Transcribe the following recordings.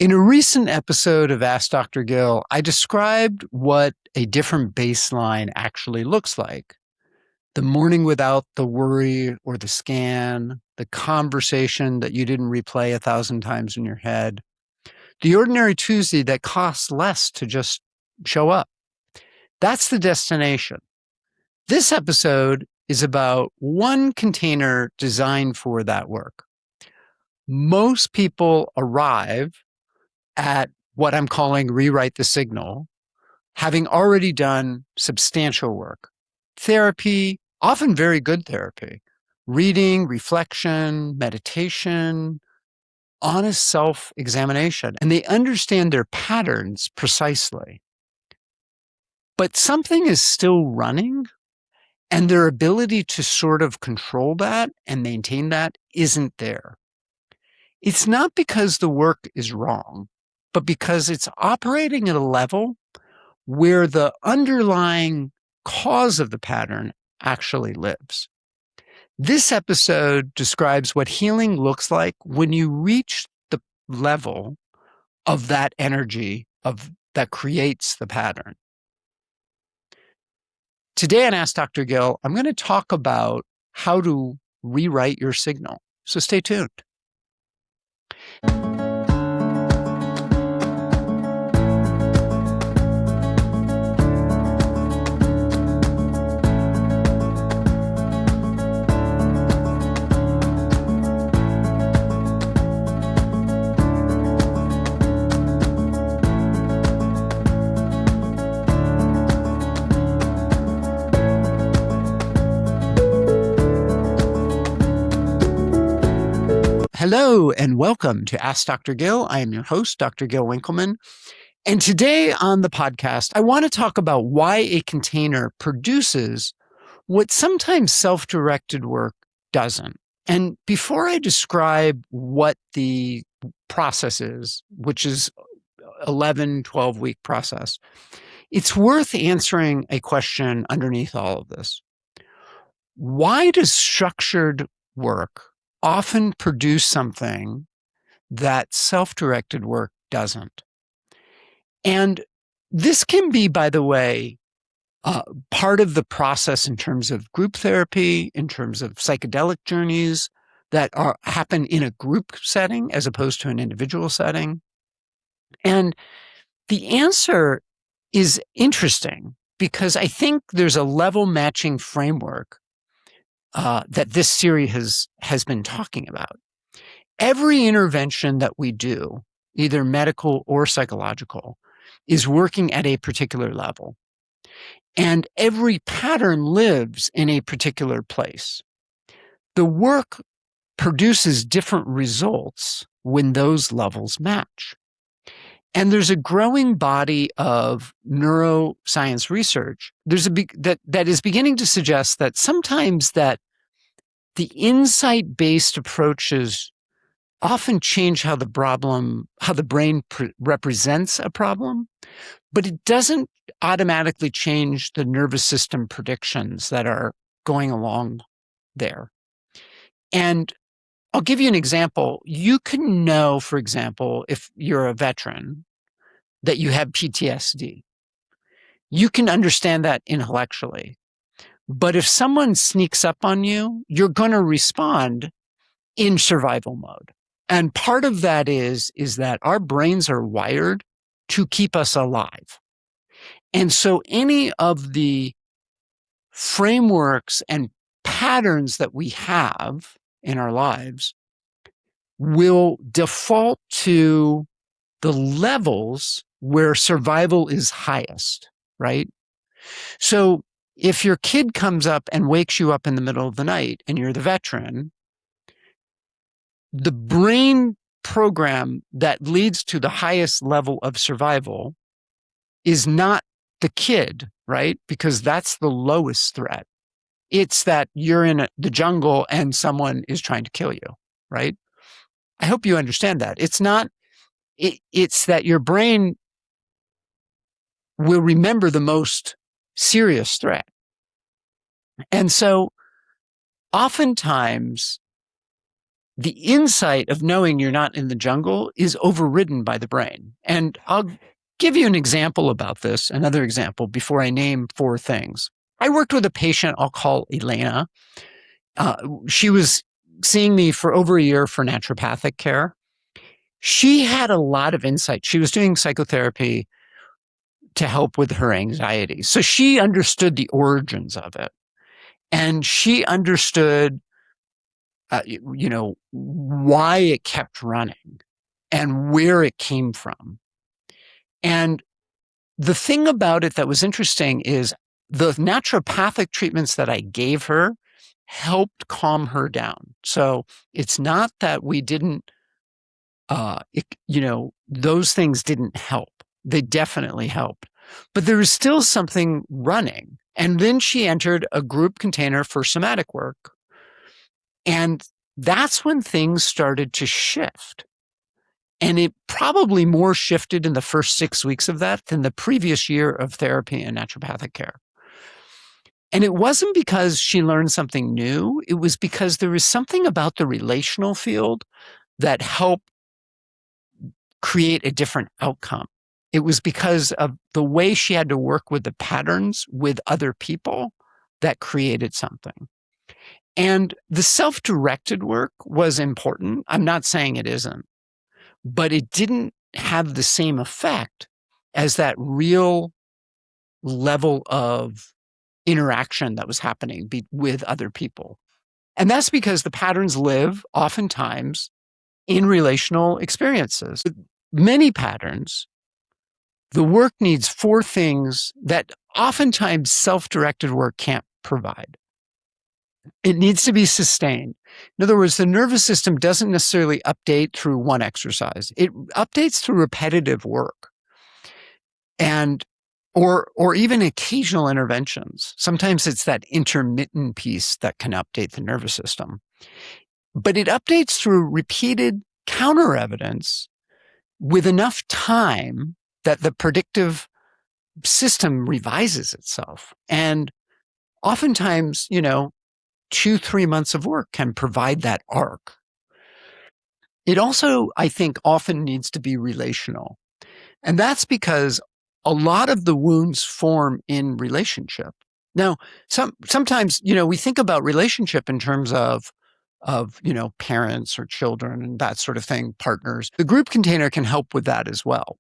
In a recent episode of Ask Dr. Gill, I described what a different baseline actually looks like. The morning without the worry or the scan, the conversation that you didn't replay 1,000 times in your head, the ordinary Tuesday that costs less to just show up. That's the destination. This episode is about one container designed for that work. Most people arrive at what I'm calling rewrite the signal, having already done substantial work. Therapy, often very good therapy, reading, reflection, meditation, honest self-examination, and they understand their patterns precisely. But something is still running, and their ability to sort of control that and maintain that isn't there. It's not because the work is wrong, but because it's operating at a level where the underlying cause of the pattern actually lives. This episode describes what healing looks like when you reach the level of that energy that creates the pattern. Today on Ask Dr. Gill, I'm going to talk about how to rewrite your signal. So stay tuned. Hello and welcome to Ask Dr. Gill. I am your host, Dr. Gil Winkleman. And today on the podcast, I want to talk about why a container produces what sometimes self-directed work doesn't. And before I describe what the process is, which is 11, 12-week process, it's worth answering a question underneath all of this. Why does structured work often produce something that self-directed work doesn't? And this can be, by the way, part of the process in terms of group therapy, in terms of psychedelic journeys that happen in a group setting as opposed to an individual setting. And the answer is interesting because I think there's a level matching framework that this series has been talking about. Every intervention that we do, either medical or psychological, is working at a particular level. And every pattern lives in a particular place. The work produces different results when those levels match. And there's a growing body of neuroscience research that is beginning to suggest that sometimes that the insight-based approaches often change how the brain represents a problem, but it doesn't automatically change the nervous system predictions that are going along there. And I'll give you an example. You can know, for example, if you're a veteran, that you have PTSD. You can understand that intellectually. But if someone sneaks up on you, you're going to respond in survival mode. And part of that is that our brains are wired to keep us alive. And so any of the frameworks and patterns that we have in our lives will default to the levels where survival is highest, right? So if your kid comes up and wakes you up in the middle of the night and you're the veteran, the brain program that leads to the highest level of survival is not the kid, right? Because that's the lowest threat. It's that you're in the jungle and someone is trying to kill you, right? I hope you understand that. It's that your brain will remember the most serious threat. And so oftentimes the insight of knowing you're not in the jungle is overridden by the brain. And I'll give you an example about this, another example, before I name 4 things. I worked with a patient I'll call Elena. She was seeing me for over a year for naturopathic care. She had a lot of insight. She was doing psychotherapy to help with her anxiety. So she understood the origins of it. And she understood, why it kept running and where it came from. And the thing about it that was interesting is the naturopathic treatments that I gave her helped calm her down. So it's not that we didn't, those things didn't help. They definitely helped. But there was still something running. And then she entered a group container for somatic work. And that's when things started to shift. And it probably more shifted in the first 6 weeks of that than the previous year of therapy and naturopathic care. And it wasn't because she learned something new. It was because there was something about the relational field that helped create a different outcome. It was because of the way she had to work with the patterns with other people that created something. And the self-directed work was important. I'm not saying it isn't, but it didn't have the same effect as that real level of interaction that was happening with other people. And that's because the patterns live oftentimes in relational experiences. With many patterns, the work needs 4 things that oftentimes self-directed work can't provide. It needs to be sustained. In other words, the nervous system doesn't necessarily update through one exercise. It updates through repetitive work and or even occasional interventions. Sometimes it's that intermittent piece that can update the nervous system. But it updates through repeated counter evidence with enough time that the predictive system revises itself. And oftentimes, 2-3 months of work can provide that arc. It also, I think, often needs to be relational. And that's because a lot of the wounds form in relationship. Now, sometimes, we think about relationship in terms of parents or children and that sort of thing, partners. The group container can help with that as well.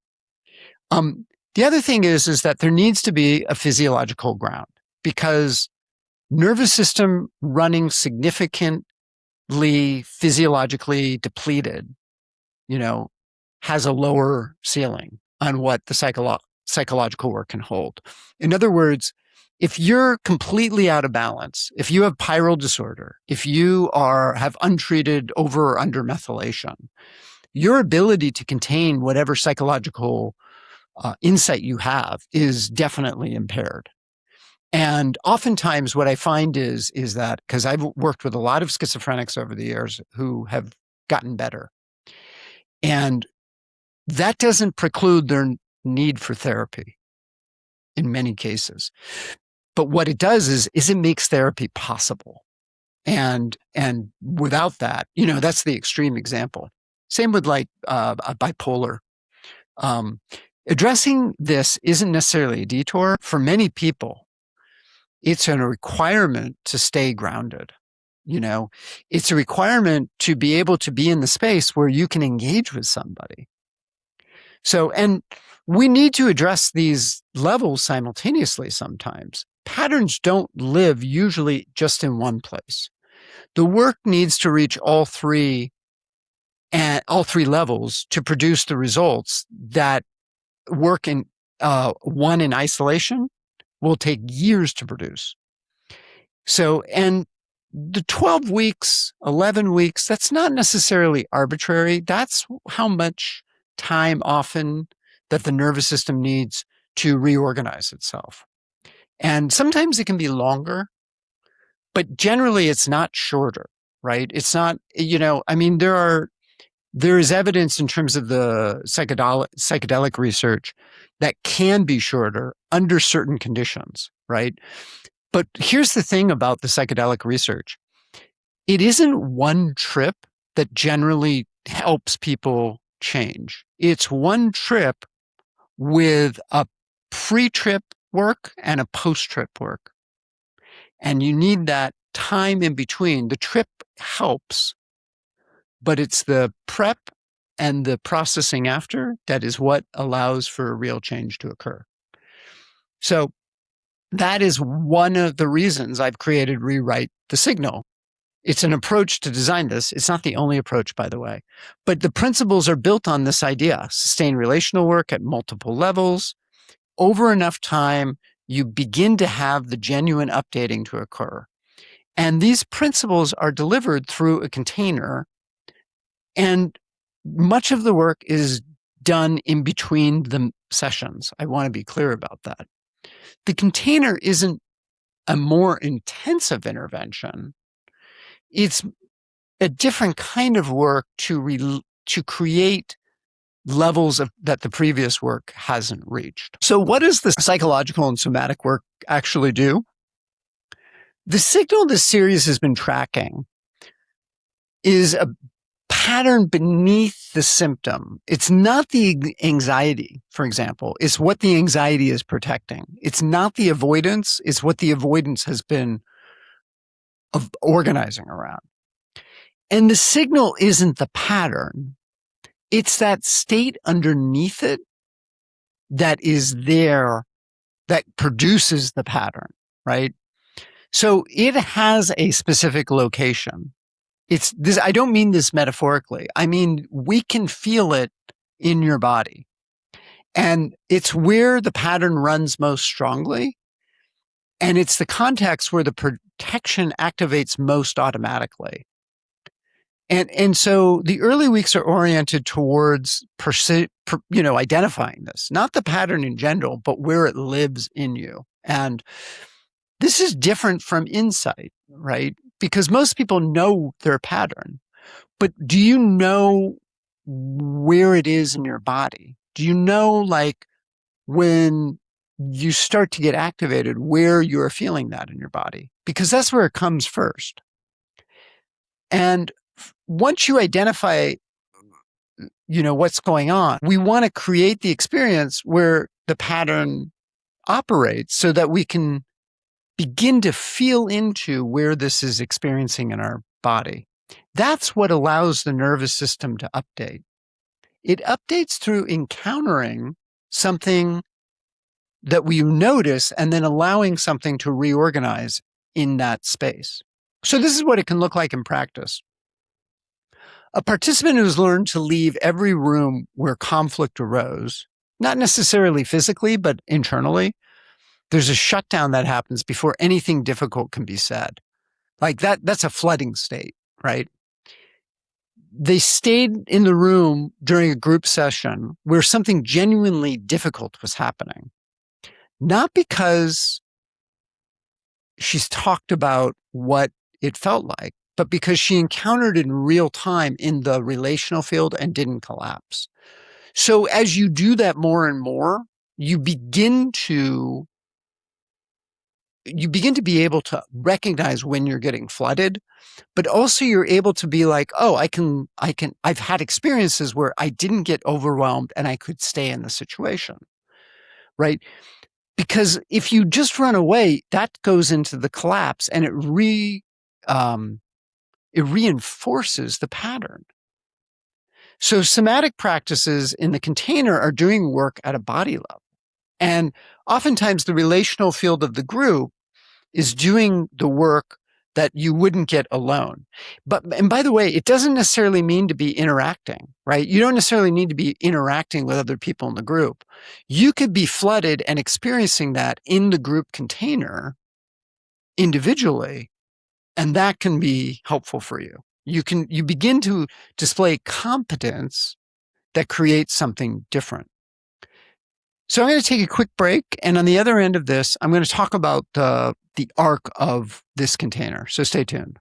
The other thing is that there needs to be a physiological ground, because nervous system running significantly physiologically depleted, has a lower ceiling on what the psychological work can hold. In other words, if you're completely out of balance, if you have pyrrole disorder, if you have untreated over or under methylation, your ability to contain whatever psychological insight you have is definitely impaired. And oftentimes what I find is that, because I've worked with a lot of schizophrenics over the years who have gotten better, and that doesn't preclude their need for therapy in many cases. But what it does is it makes therapy possible. And without that, that's the extreme example. Same with a bipolar. Addressing this isn't necessarily a detour. For many people, it's a requirement to stay grounded. It's a requirement to be able to be in the space where you can engage with somebody. So, and we need to address these levels simultaneously sometimes. Patterns don't live usually just in one place. The work needs to reach all three levels to produce the results that work in one in isolation will take years to produce. So, and the 12 weeks, 11 weeks, that's not necessarily arbitrary. That's how much time often that the nervous system needs to reorganize itself. And sometimes it can be longer, but generally it's not shorter, right? It's not, there is evidence in terms of the psychedelic research that can be shorter under certain conditions, right? But here's the thing about the psychedelic research. It isn't one trip that generally helps people change. It's one trip with a pre-trip work and a post-trip work. And you need that time in between. The trip helps, but it's the prep and the processing after that is what allows for a real change to occur. So that is one of the reasons I've created Rewrite the Signal. It's an approach to design this. It's not the only approach, by the way, but the principles are built on this idea: sustained relational work at multiple levels. Over enough time, you begin to have the genuine updating to occur. And these principles are delivered through a container, and much of the work is done in between the sessions. I want to be clear about that. The container isn't a more intensive intervention. It's a different kind of work to create levels that the previous work hasn't reached. So what does the psychological and somatic work actually do? The signal this series has been tracking is a pattern beneath the symptom. It's not the anxiety, for example. It's what the anxiety is protecting. It's not the avoidance. It's what the avoidance has been organizing around. And the signal isn't the pattern. It's that state underneath it that is there that produces the pattern, right? So it has a specific location. It's this. I don't mean this metaphorically. I mean, we can feel it in your body. And it's where the pattern runs most strongly. And it's the context where the protection activates most automatically. And so the early weeks are oriented towards identifying this, not the pattern in general, but where it lives in you. And this is different from insight, right? Because most people know their pattern, but do you know where it is in your body? Do you know, like, when you start to get activated, where you're feeling that in your body? Because that's where it comes first. And once you identify, what's going on, we want to create the experience where the pattern operates so that we can begin to feel into where this is experiencing in our body. That's what allows the nervous system to update. It updates through encountering something that we notice and then allowing something to reorganize in that space. So this is what it can look like in practice. A participant who's learned to leave every room where conflict arose, not necessarily physically, but internally, there's a shutdown that happens before anything difficult can be said. Like that's a flooding state, right? They stayed in the room during a group session where something genuinely difficult was happening. Not because she's talked about what it felt like, but because she encountered it in real time in the relational field and didn't collapse. So as you do that more and more, you begin to be able to recognize when you're getting flooded, but also you're able to be like, oh, I've had experiences where I didn't get overwhelmed and I could stay in the situation, right? Because if you just run away, that goes into the collapse and it reinforces the pattern. So somatic practices in the container are doing work at a body level. And oftentimes the relational field of the group is doing the work that you wouldn't get alone. And by the way, it doesn't necessarily mean to be interacting, right? You don't necessarily need to be interacting with other people in the group. You could be flooded and experiencing that in the group container individually, and that can be helpful for you. You begin to display competence that creates something different. So I'm going to take a quick break. And on the other end of this, I'm going to talk about the arc of this container. So stay tuned.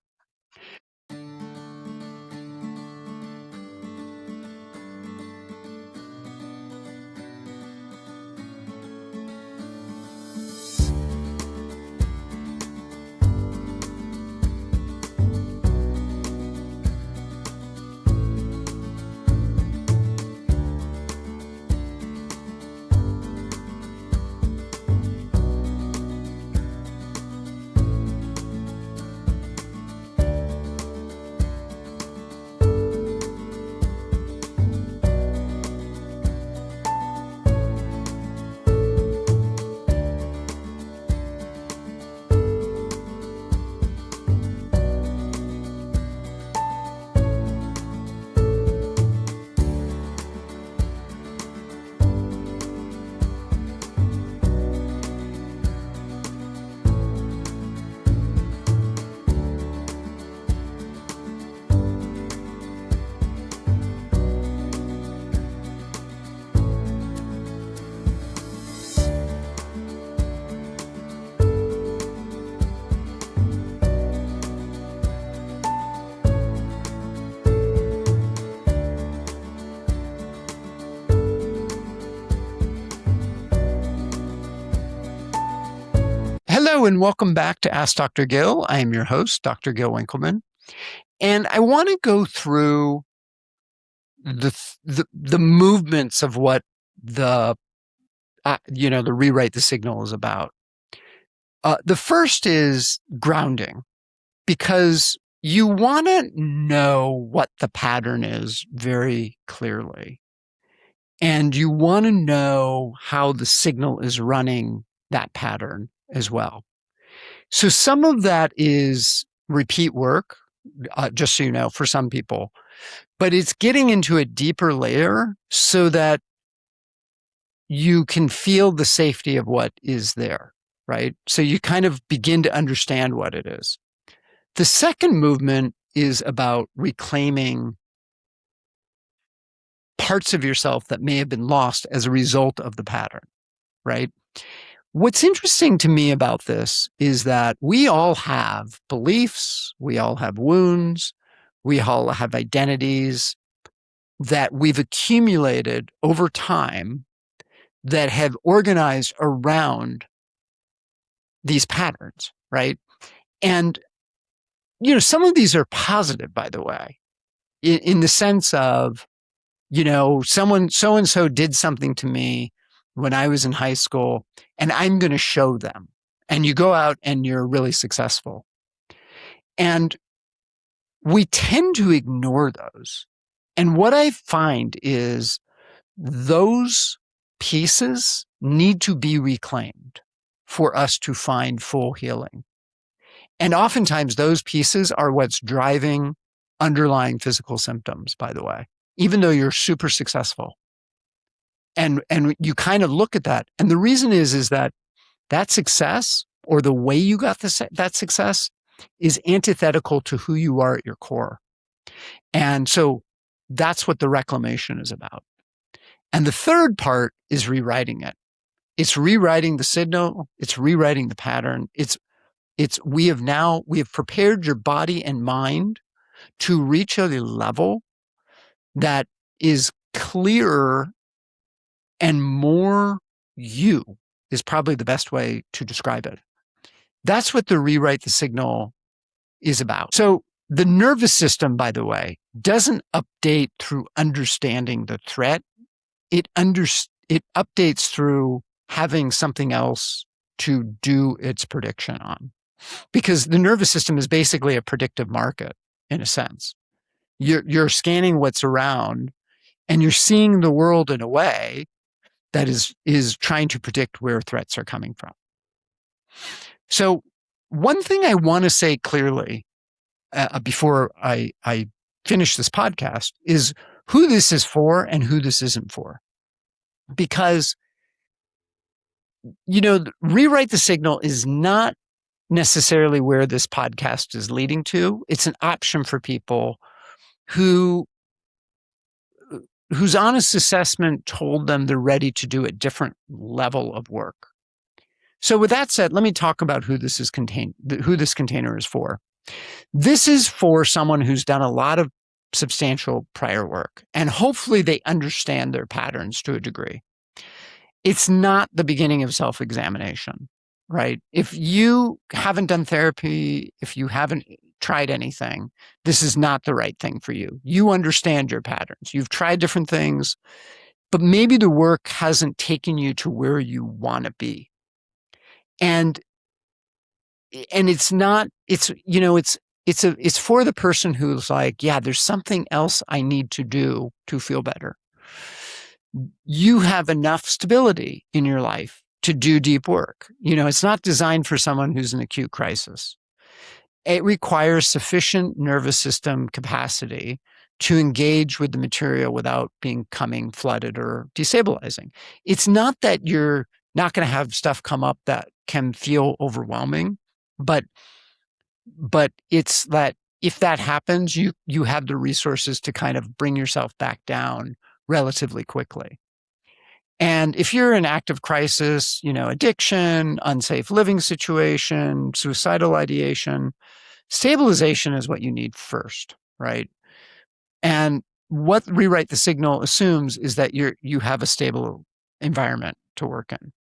Hello and welcome back to Ask Dr. Gil. I am your host, Dr. Gil Winkleman, and I want to go through the movements of what the the rewrite the signal is about. The first is grounding, because you want to know what the pattern is very clearly, and you want to know how the signal is running that pattern as well. So some of that is repeat work, just so you know, for some people, but it's getting into a deeper layer so that you can feel the safety of what is there, right? So you kind of begin to understand what it is. The second movement is about reclaiming parts of yourself that may have been lost as a result of the pattern, right? What's interesting to me about this is that we all have beliefs, we all have wounds, we all have identities that we've accumulated over time that have organized around these patterns, right? And, some of these are positive, by the way, in the sense of, someone so and so did something to me when I was in high school, and I'm going to show them. And you go out and you're really successful. And we tend to ignore those. And what I find is those pieces need to be reclaimed for us to find full healing. And oftentimes those pieces are what's driving underlying physical symptoms, by the way, even though you're super successful. And you kind of look at that. And the reason is that success, or the way you got that success, is antithetical to who you are at your core. And so that's what the reclamation is about. And the third part is rewriting it. It's rewriting the signal. It's rewriting the pattern. We have prepared your body and mind to reach a level that is clearer and more you, is probably the best way to describe it. That's what the rewrite the signal is about. So the nervous system, by the way, doesn't update through understanding the threat. It updates through having something else to do its prediction on. Because the nervous system is basically a predictive market, in a sense. You're scanning what's around, and you're seeing the world in a way that is trying to predict where threats are coming from. So one thing I want to say clearly before I finish this podcast is who this is for and who this isn't for. Because, rewrite the signal is not necessarily where this podcast is leading to. It's an option for people whose honest assessment told them they're ready to do a different level of work. So with that said, let me talk about who this container is for. This is for someone who's done a lot of substantial prior work, and hopefully they understand their patterns to a degree. It's not the beginning of self-examination, right? If you haven't done therapy, if you haven't tried anything, this is not the right thing for you. You understand your patterns. You've tried different things, but maybe the work hasn't taken you to where you want to be. And it's for the person who's like, yeah, there's something else I need to do to feel better. You have enough stability in your life to do deep work. It's not designed for someone who's in acute crisis. It requires sufficient nervous system capacity to engage with the material without becoming flooded or destabilizing. It's not that you're not going to have stuff come up that can feel overwhelming, but it's that if that happens, you have the resources to kind of bring yourself back down relatively quickly. And if you're in active crisis, addiction, unsafe living situation, suicidal ideation, stabilization is what you need first, right? And what rewrite the signal assumes is that you have a stable environment to work in.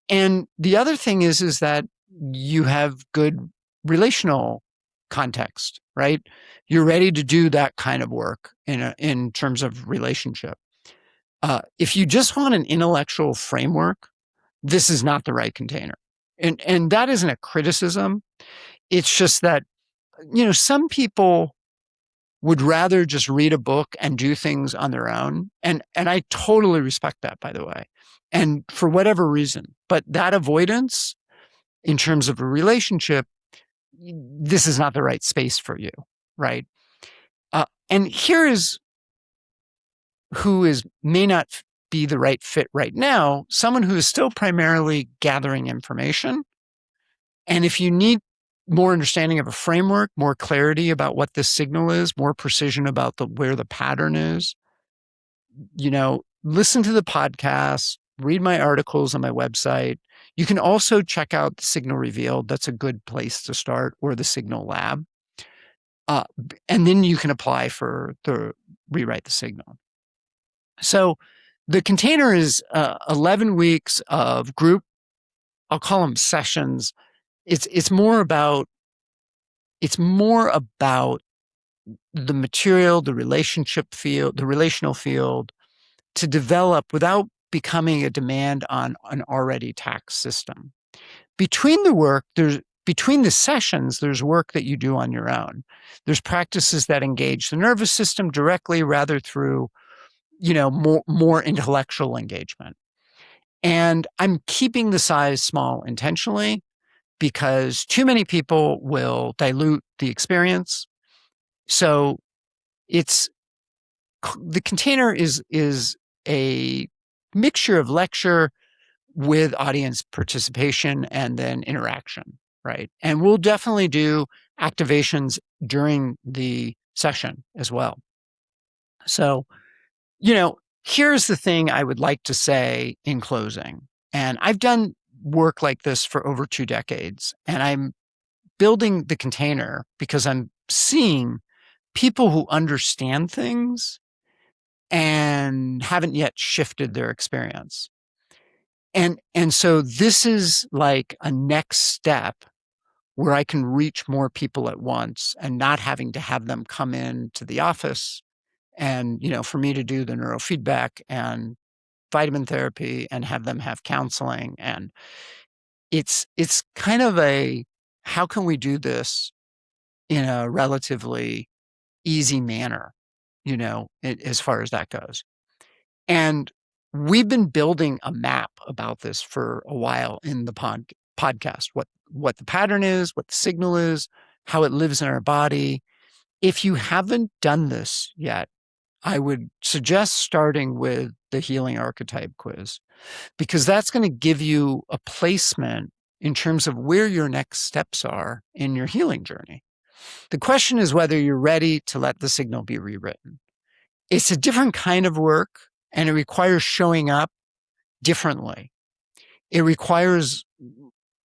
And the other thing is that you have good relational context, right? You're ready to do that kind of work in terms of relationship. If you just want an intellectual framework, this is not the right container. And that isn't a criticism. It's just that, some people would rather just read a book and do things on their own. And I totally respect that, by the way. And for whatever reason, but that avoidance in terms of a relationship, this is not the right space for you, right? And here is who may not be the right fit right now, someone who is still primarily gathering information. And if you need more understanding of a framework, more clarity about what this signal is, more precision about where the pattern is, listen to the podcast, read my articles on my website. You can also check out the Signal Revealed. That's a good place to start, or the Signal Lab. And then you can apply for the Rewrite the Signal. So the container is 11 weeks of group, I'll call them sessions. It's more about the material, the relationship field, the relational field, to develop without becoming a demand on an already taxed system. Between the sessions, there's work that you do on your own. There's practices that engage the nervous system directly rather through, more intellectual engagement. And I'm keeping the size small intentionally because too many people will dilute the experience. So the container is a mixture of lecture with audience participation and then interaction, right? And we'll definitely do activations during the session as well. So, here's the thing I would like to say in closing. And I've done work like this for over 2 decades, and I'm building the container because I'm seeing people who understand things and haven't yet shifted their experience. And so this is like a next step where I can reach more people at once and not having to have them come in to the office and, for me to do the neurofeedback and vitamin therapy and have them have counseling. And it's kind of how can we do this in a relatively easy manner, as far as that goes. And we've been building a map about this for a while in the podcast, what the pattern is, what the signal is, how it lives in our body. If you haven't done this yet, I would suggest starting with the healing archetype quiz, because that's going to give you a placement in terms of where your next steps are in your healing journey. The question is whether you're ready to let the signal be rewritten. It's a different kind of work, and it requires showing up differently. It requires,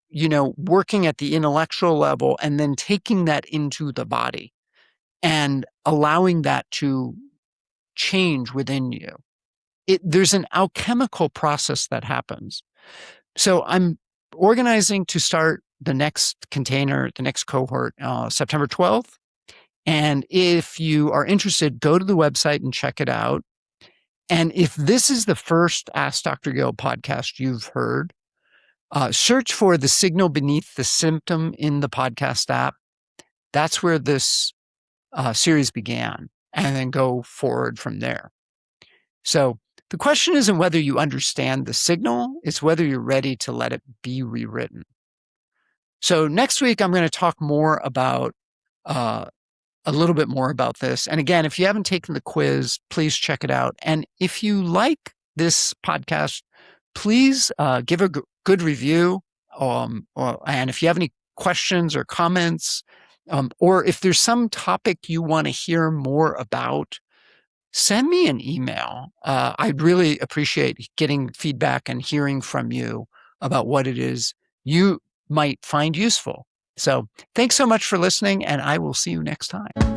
working at the intellectual level and then taking that into the body and allowing that to change within you. There's an alchemical process that happens. So I'm organizing to start the next container, the next cohort, September 12th. And if you are interested, go to the website and check it out. And if this is the first Ask Dr. Gil podcast you've heard, search for the signal beneath the symptom in the podcast app. That's where this series began, and then go forward from there. So the question isn't whether you understand the signal, it's whether you're ready to let it be rewritten. So next week, I'm going to talk more about a little bit more about this. And again, if you haven't taken the quiz, please check it out. And if you like this podcast, please give a good review. And if you have any questions or comments, or if there's some topic you want to hear more about, send me an email. I'd really appreciate getting feedback and hearing from you about what it is you might find useful. So thanks so much for listening, and I will see you next time.